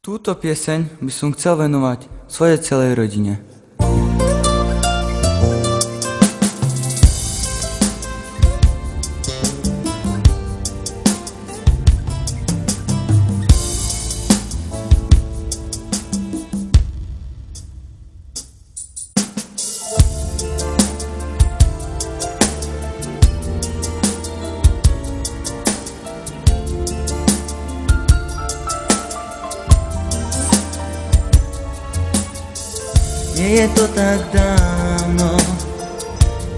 Túto pieseň by som chcel venovať svojej celej rodine. Nie je to tak dávno,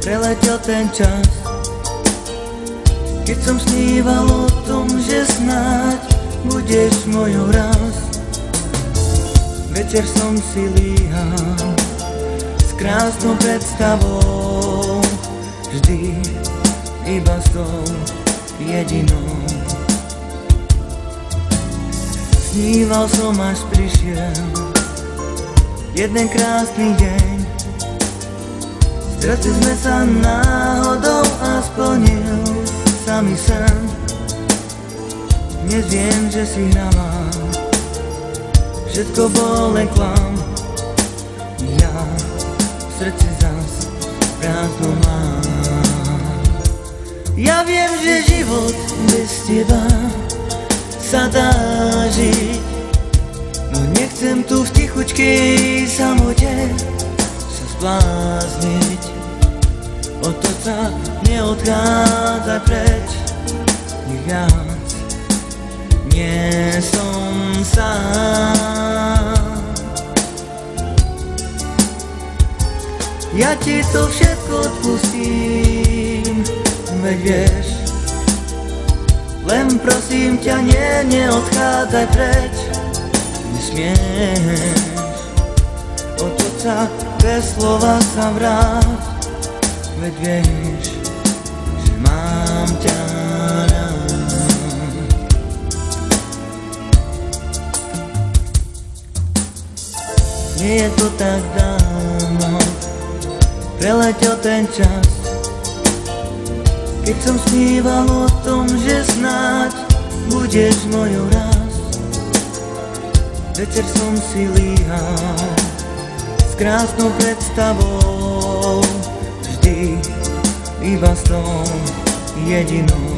preletel ten čas, keď som sníval o tom, že snáď budeš mojou raz. Večer som si líhal s krásnou predstavou, vždy iba s tou jedinou. Sníval som, až prišiel jeden krásny deň, stretli sme sa náhodou a splnil sa mi sen. Dnes viem, že si hrala, všetko bol len klam. Ja v srdci zas prázdno mám. Ja viem, že život bez teba sa dá žiť, no nechcem tu v tichučkej samote sa zblázniť. Otoď sa, neodchádzaj preč, nech viac nie som sám. Ja ti to všetko odpustím, veď vieš, len prosím ťa, neodchádzaj preč. Nesmieš, otoď sa, bez slova sa vráť, veď vieš, že mám ťa rád. Nie je to tak dávno, preletel ten čas, keď som sníval o tom, že snáď budeš mojou raz. Večer som si líhal s krásnou predstavou, vždy iba s tou jedinou.